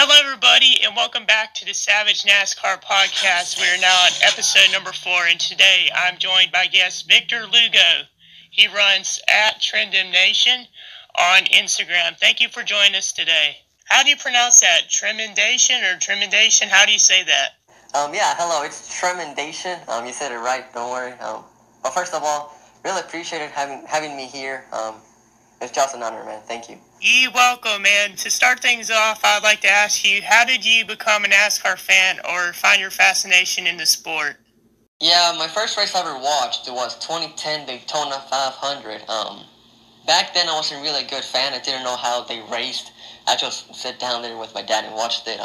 Hello, everybody, and welcome back to the Savage NASCAR Podcast. We are now on episode number 4, and today I'm joined by guest Victor Lugo. He runs at Tremendation on Instagram. Thank you for joining us today. How do you pronounce that? Tremendation or Tremendation? How do you say that? Hello, it's Tremendation. You said it right, don't worry. But first of all, really appreciated having me here. It's just an honor, man. Thank you. You're welcome, man. To start things off, I'd like to ask you, how did you become a NASCAR fan or find your fascination in the sport? Yeah, my first race I ever watched, it was 2010 Daytona 500. Back then I wasn't really a good fan. I didn't know how they raced. I just sat down there with my dad and watched it.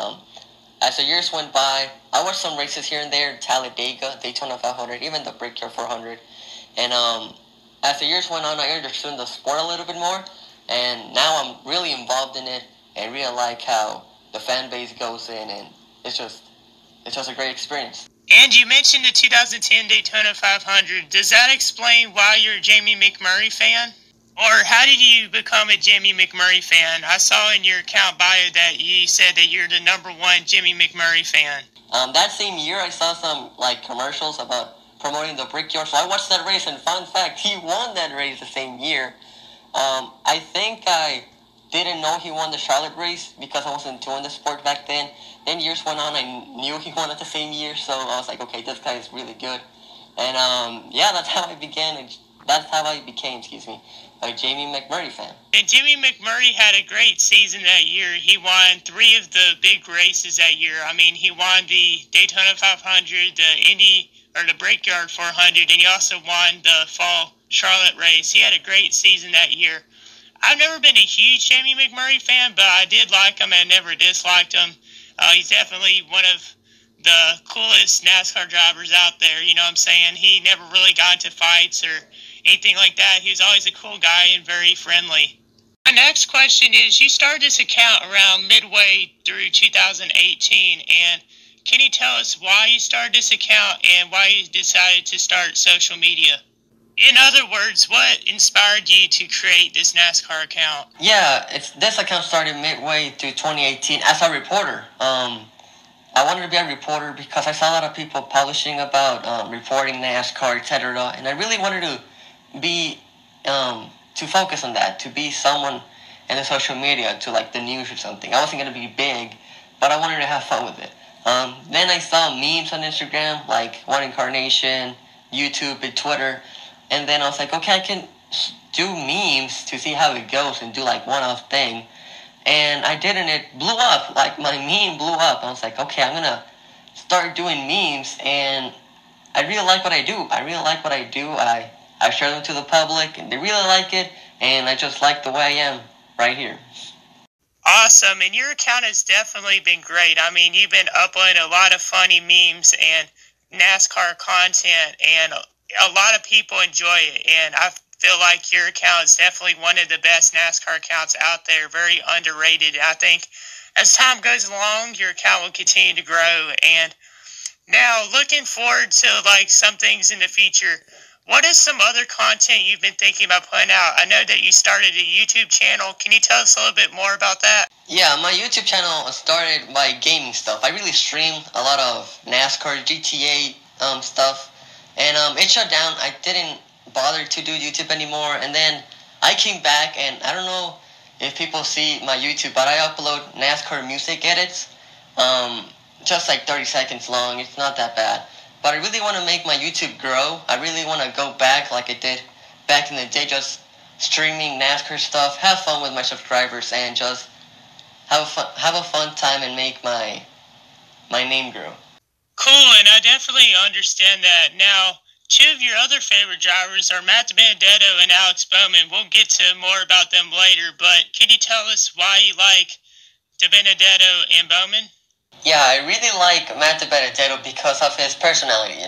As the years went by, I watched some races here and there, Talladega, Daytona 500, even the Brickyard 400. And as the years went on, I understood the sport a little bit more. And now I'm really involved in it and really like how the fan base goes in, and it's just a great experience. And you mentioned the 2010 Daytona 500. Does that explain why you're a Jamie McMurray fan? Or how did you become a Jimmy McMurray fan? I saw in your account bio that you said that you're the number one Jimmy McMurray fan. That same year, I saw some commercials about promoting the Brickyard, so I watched that race, and fun fact, he won that race the same year. I think I didn't know he won the Charlotte race because I wasn't doing the sport back then. Then years went on, I knew he won it the same year, so I was like, okay, this guy is really good. And that's how I became a Jamie McMurray fan. And Jimmy McMurray had a great season that year. He won 3 of the big races that year. I mean, he won the Daytona 500, the Brickyard 400, and he also won the fall Charlotte race. He had a great season that year. I've never been a huge Jamie McMurray fan, but I did like him and never disliked him. He's definitely one of the coolest NASCAR drivers out there, you know what I'm saying? He never really got into fights or anything like that. He was always a cool guy and very friendly. My next question is, you started this account around midway through 2018, and can you tell us why you started this account and why you decided to start social media? In other words, what inspired you to create this NASCAR account? Yeah, this account started midway through 2018 as a reporter. I wanted to be a reporter because I saw a lot of people publishing about reporting NASCAR, etc. And I really wanted to be, to focus on that, to be someone in the social media, to the news or something. I wasn't going to be big, but I wanted to have fun with it. Then I saw memes on Instagram, like One Incarnation, YouTube, and Twitter. And then I was like, okay, I can do memes to see how it goes and do one-off thing. And I did, and it blew up. My meme blew up. I was like, okay, I'm going to start doing memes. And I really like what I do. I share them to the public, and they really like it. And I just like the way I am right here. Awesome. And your account has definitely been great. I mean, you've been uploading a lot of funny memes and NASCAR content, and a lot of people enjoy it, and I feel like your account is definitely one of the best NASCAR accounts out there, very underrated. I think as time goes along, your account will continue to grow. And now, looking forward to some things in the future, what is some other content you've been thinking about putting out? I know that you started a YouTube channel. Can you tell us a little bit more about that? Yeah, my YouTube channel started by gaming stuff. I really stream a lot of NASCAR, GTA stuff. And it shut down. I didn't bother to do YouTube anymore. And then I came back, and I don't know if people see my YouTube, but I upload NASCAR music edits. Just 30 seconds long. It's not that bad. But I really want to make my YouTube grow. I really want to go back like I did back in the day, just streaming NASCAR stuff, have fun with my subscribers, and just have a fun time and make my name grow. Cool, and I definitely understand that. Now, 2 of your other favorite drivers are Matt DiBenedetto and Alex Bowman. We'll get to more about them later, but can you tell us why you like DiBenedetto and Bowman? Yeah, I really like Matt DiBenedetto because of his personality,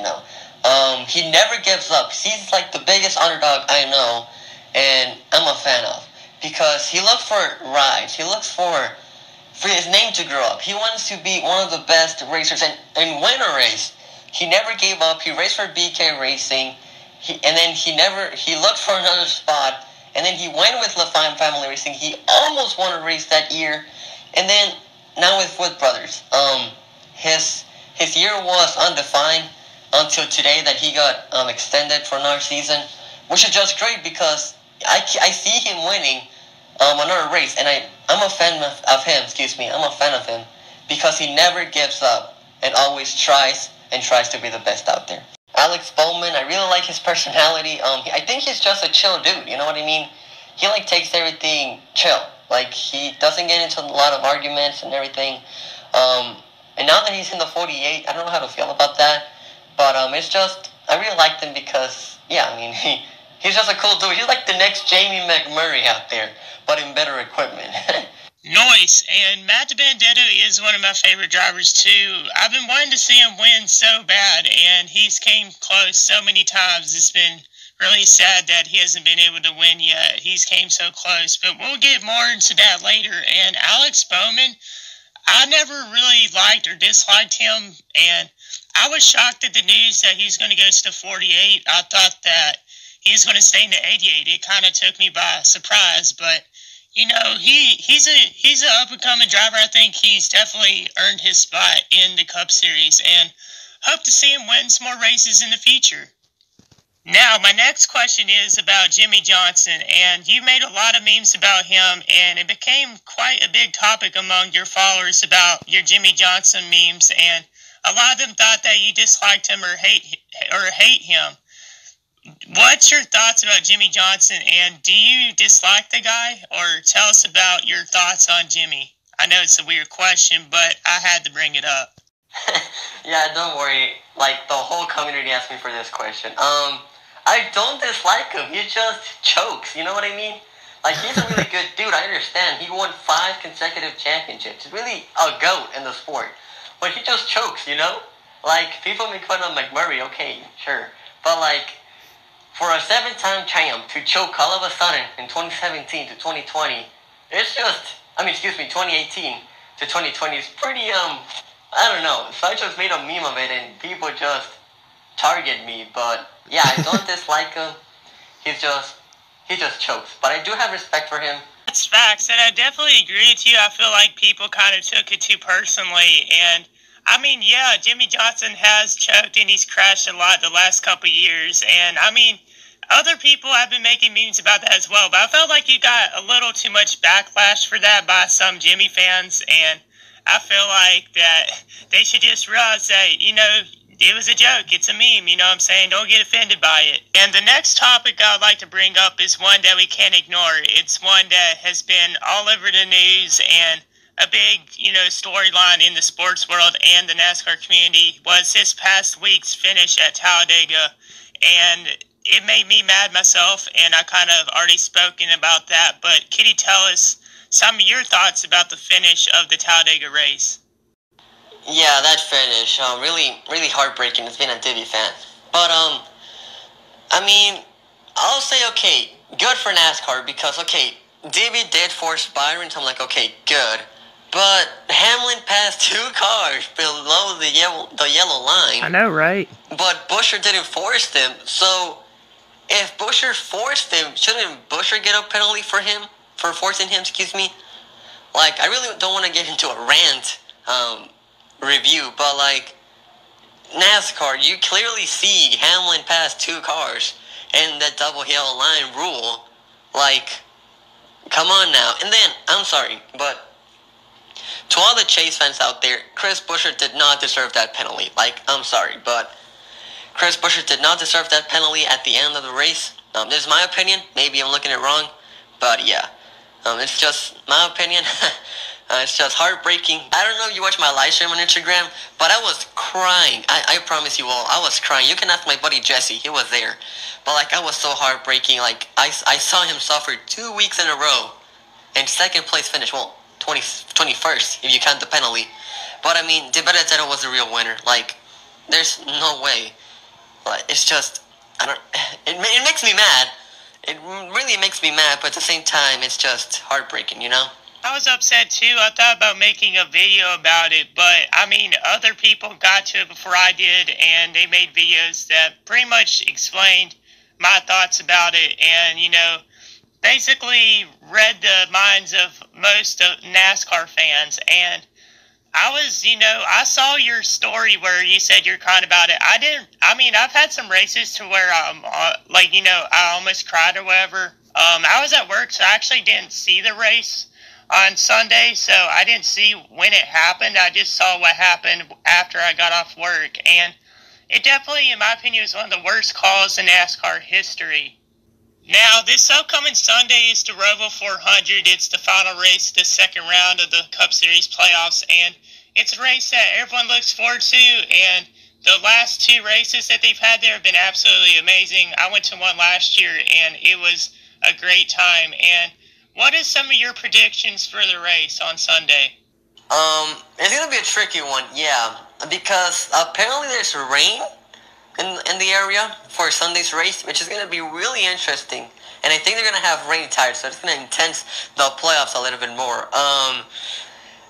He never gives up. He's the biggest underdog I know, and I'm a fan of. Because he looks for rides. He looks for his name to grow up. He wants to be one of the best racers and win a race. He never gave up. He raced for BK Racing. He looked for another spot. And then he went with LaFamme Family Racing. He almost won a race that year. And then now with Wood Brothers, his year was undefined until today that he got extended for another season, which is just great because I see him winning another race, and I'm a fan of him. Excuse me, I'm a fan of him because he never gives up and always tries to be the best out there. Alex Bowman, I really like his personality. I think he's just a chill dude. You know what I mean? He like takes everything chill. Like he doesn't get into a lot of arguments and everything. And now that he's in the 48, I don't know how to feel about that. But it's just I really liked him because I mean he's just a cool dude. He's like the next Jamie McMurray out there, but in better equipment. Nice. And Matt DiBenedetto is one of my favorite drivers too. I've been wanting to see him win so bad, and he's came close so many times. It's been really sad that he hasn't been able to win yet. He's came so close, but we'll get more into that later. And Alex Bowman, I never really liked or disliked him, and I was shocked at the news that he's going to go to the 48. I thought that he was going to stay in the 88. It kind of took me by surprise, but you know, he's an up-and-coming driver. I think he's definitely earned his spot in the Cup Series, and hope to see him win some more races in the future. Now, my next question is about Jimmie Johnson, and you made a lot of memes about him, and it became quite a big topic among your followers about your Jimmie Johnson memes, and a lot of them thought that you disliked him or hate him. What's your thoughts about Jimmie Johnson, and do you dislike the guy, or tell us about your thoughts on Jimmie? I know it's a weird question, but I had to bring it up. Yeah, don't worry. Like, the whole community asked me for this question. I don't dislike him. He just chokes, you know what I mean? Like, he's a really good dude, I understand. He won 5 consecutive championships. He's really a GOAT in the sport. But he just chokes, you know? Like, people make fun of McMurray, okay, sure. But, like, for a 7-time champ to choke all of a sudden in 2017 to 2020, it's just, 2018 to 2020 is pretty, I don't know. So I just made a meme of it and people just target me. But yeah, I don't dislike him. He just chokes. But I do have respect for him. That's facts, and I definitely agree with you. I feel like people kind of took it too personally, and I mean, yeah, Jimmie Johnson has choked and he's crashed a lot the last couple of years. And I mean, other people have been making memes about that as well. But I felt like you got a little too much backlash for that by some Jimmie fans. And I feel like that they should just realize that, you know, it was a joke. It's a meme. You know what I'm saying? Don't get offended by it. And the next topic I would like to bring up is one that we can't ignore. It's one that has been all over the news and a big, you know, storyline in the sports world and the NASCAR community was this past week's finish at Talladega, and it made me mad myself, and I kind of already spoken about that, but can you tell us some of your thoughts about the finish of the Talladega race? Yeah, that finish, really, really heartbreaking as being a Divi fan. But, I mean, I'll say, okay, good for NASCAR, because, okay, Divi did force Byron, so I'm like, okay, good. But Hamlin passed 2 cars below the yellow line. I know, right? But Buescher didn't force them. So if Buescher forced him, shouldn't Buescher get a penalty for forcing him? Excuse me. Like, I really don't want to get into a rant review, but like NASCAR, you clearly see Hamlin pass 2 cars in that double yellow line rule. Like, come on now. And then I'm sorry, but to all the Chase fans out there, Chris Buescher did not deserve that penalty. Like, I'm sorry, but Chris Buescher did not deserve that penalty at the end of the race. This is my opinion. Maybe I'm looking at it wrong, but yeah. It's just my opinion. It's just heartbreaking. I don't know if you watch my live stream on Instagram, but I was crying. I promise you all, I was crying. You can ask my buddy Jesse. He was there. But, like, I was so heartbreaking. Like, I saw him suffer 2 weeks in a row and second place finish. Well, 21st, if you count the penalty. But, I mean, DiBenedetto was the real winner. Like, there's no way. Like, it's just, it makes me mad. It really makes me mad, but at the same time, it's just heartbreaking, you know? I was upset too. I thought about making a video about it, but I mean, other people got to it before I did, and they made videos that pretty much explained my thoughts about it, and, you know, basically read the minds of most of NASCAR fans. And I saw your story where you said you're crying about it. I've had some races to where, I almost cried or whatever. I was at work, so I actually didn't see the race on Sunday, so I didn't see when it happened. I just saw what happened after I got off work, and it definitely, in my opinion, was one of the worst calls in NASCAR history. Now, this upcoming Sunday is the Roval 400. It's the final race, the second round of the Cup Series playoffs, and it's a race that everyone looks forward to, and the last two races that they've had there have been absolutely amazing. I went to one last year, and it was a great time. And what is some of your predictions for the race on Sunday? It's gonna be a tricky one, yeah, because apparently there's rain in the area for Sunday's race, which is gonna be really interesting. And I think they're gonna have rain tires, so it's gonna intense the playoffs a little bit more.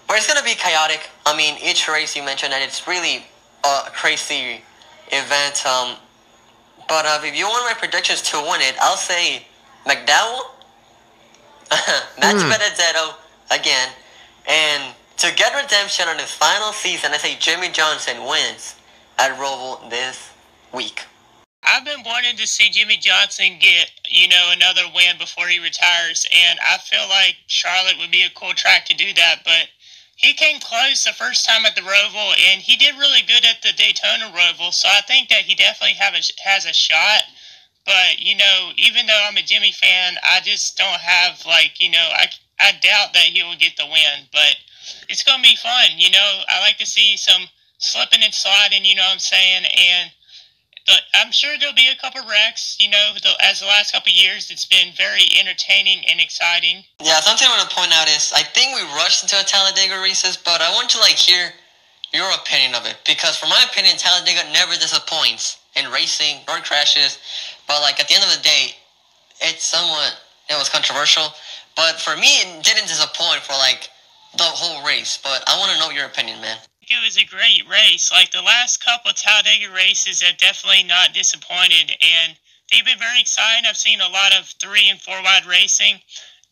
But it's gonna be chaotic. I mean, each race you mentioned, and it's really a crazy event. But if you want my predictions to win it, I'll say McDowell, Matt Benedetto again, and to get redemption on his final season, I say Jimmy Johnson wins at Roval this week. I've been wanting to see Jimmy Johnson get, another win before he retires, and I feel like Charlotte would be a cool track to do that, but he came close the first time at the Roval, and he did really good at the Daytona Roval, so I think that he definitely has a shot. But, even though I'm a Jimmy fan, I just don't have, I doubt that he will get the win. But it's going to be fun, I like to see some slipping and sliding, you know what I'm saying? And I'm sure there'll be a couple wrecks, as the last couple of years. It's been very entertaining and exciting. Yeah, something I want to point out is I think we rushed into Talladega races, but I want to hear your opinion of it, because from my opinion, Talladega never disappoints in racing or crashes. But at the end of the day, it was controversial. But for me, it didn't disappoint for the whole race. But I want to know your opinion, man. It was a great race. The last couple of Talladega races have definitely not disappointed, and they've been very exciting. I've seen a lot of 3 and 4 wide racing.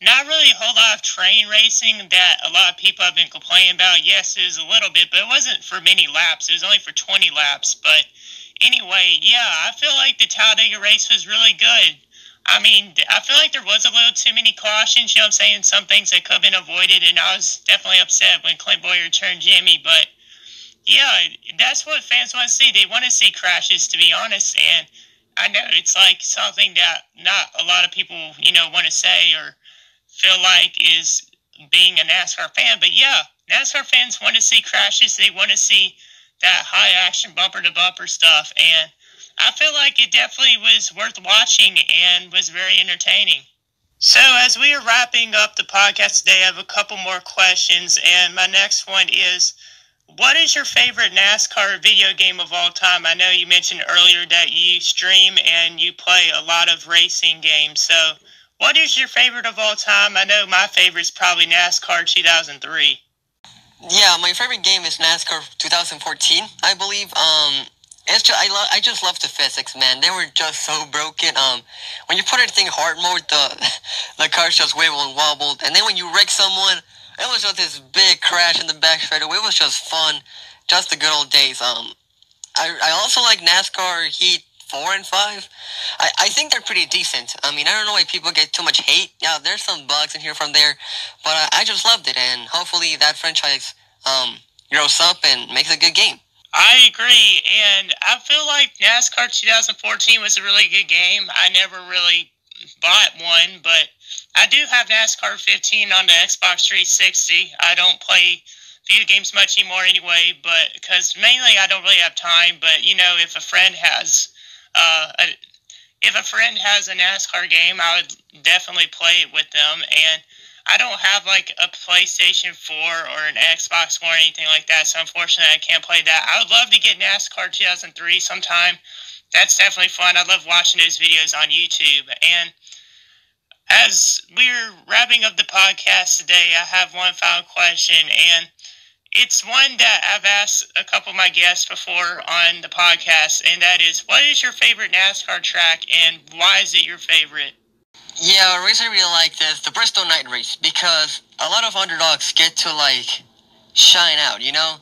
Not really a whole lot of train racing that a lot of people have been complaining about. Yes, it was a little bit, but it wasn't for many laps. It was only for 20 laps. But anyway, yeah, I feel like the Talladega race was really good. I feel like there was a little too many cautions, I'm saying? Some things that could have been avoided, and I was definitely upset when Clint Bowyer turned Jimmy. But yeah, that's what fans want to see. They want to see crashes, to be honest. And I know it's something that not a lot of people, want to say or feel like is being a NASCAR fan. But yeah, NASCAR fans want to see crashes. They want to see that high action bumper to bumper stuff. And I feel like it definitely was worth watching and was very entertaining. So as we are wrapping up the podcast today, I have a couple more questions. And my next one is, what is your favorite NASCAR video game of all time? I know you mentioned earlier that you stream and you play a lot of racing games. So what is your favorite of all time? I know my favorite is probably NASCAR 2003. Yeah, my favorite game is NASCAR 2014, I believe. I just love the physics, man. They were just so broken. When you put everything hard mode, the cars just wibble and wobbled. And then when you wreck someone, it was just this big crash in the back straightaway. It was just fun. Just the good old days. I also like NASCAR Heat 4 and 5. I think they're pretty decent. I don't know why people get too much hate. Yeah, there's some bugs in here from there. But I just loved it. And hopefully that franchise grows up and makes a good game. I agree. And I feel like NASCAR 2014 was a really good game. I never really bought one, but I do have NASCAR 15 on the Xbox 360. I don't play video games much anymore anyway, but because mainly I don't really have time. But if a friend has a NASCAR game, I would definitely play it with them. And I don't have a PlayStation 4 or an Xbox One or anything like that, so unfortunately I can't play that. I would love to get NASCAR 2003 sometime. That's definitely fun. I love watching those videos on YouTube. And as we're wrapping up the podcast today, I have one final question, and it's one that I've asked a couple of my guests before on the podcast, and that is, what is your favorite NASCAR track, and why is it your favorite? Yeah, a race I really like is the Bristol Night Race, because a lot of underdogs get to shine out, you know?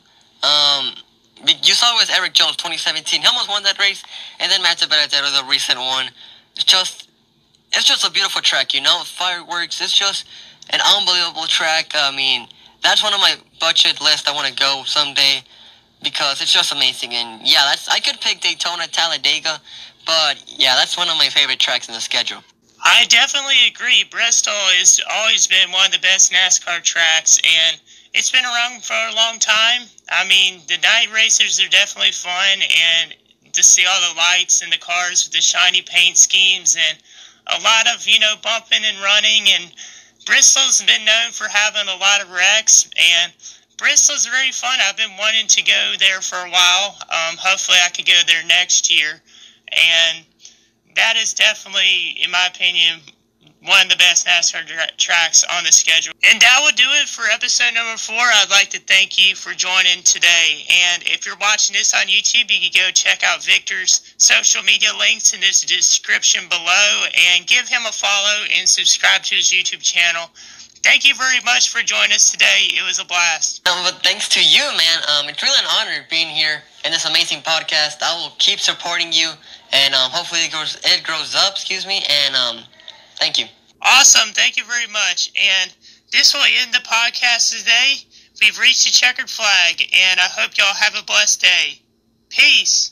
You saw with Eric Jones 2017. He almost won that race, and then Matt Berretero, the recent one. It's just a beautiful track, you know? Fireworks. It's just an unbelievable track. I mean, that's one of my bucket list. I want to go someday because it's just amazing. And yeah, I could pick Daytona, Talladega, but yeah, that's one of my favorite tracks in the schedule. I definitely agree. Bristol has always been one of the best NASCAR tracks, and it's been around for a long time. I mean, the night races are definitely fun, and to see all the lights and the cars with the shiny paint schemes and a lot of, bumping and running. And Bristol's been known for having a lot of wrecks, and Bristol's very fun. I've been wanting to go there for a while. Hopefully I could go there next year. And that is definitely, in my opinion, one of the best NASCAR tracks on the schedule. And that will do it for episode number 4. I'd like to thank you for joining today. And if you're watching this on YouTube, you can go check out Victor's social media links in this description below and give him a follow and subscribe to his YouTube channel. Thank you very much for joining us today. It was a blast. But thanks to you, man. It's really an honor being here in this amazing podcast. I will keep supporting you, and hopefully it grows up. And thank you. Awesome. Thank you very much. And this will end the podcast today. We've reached the checkered flag, and I hope y'all have a blessed day. Peace.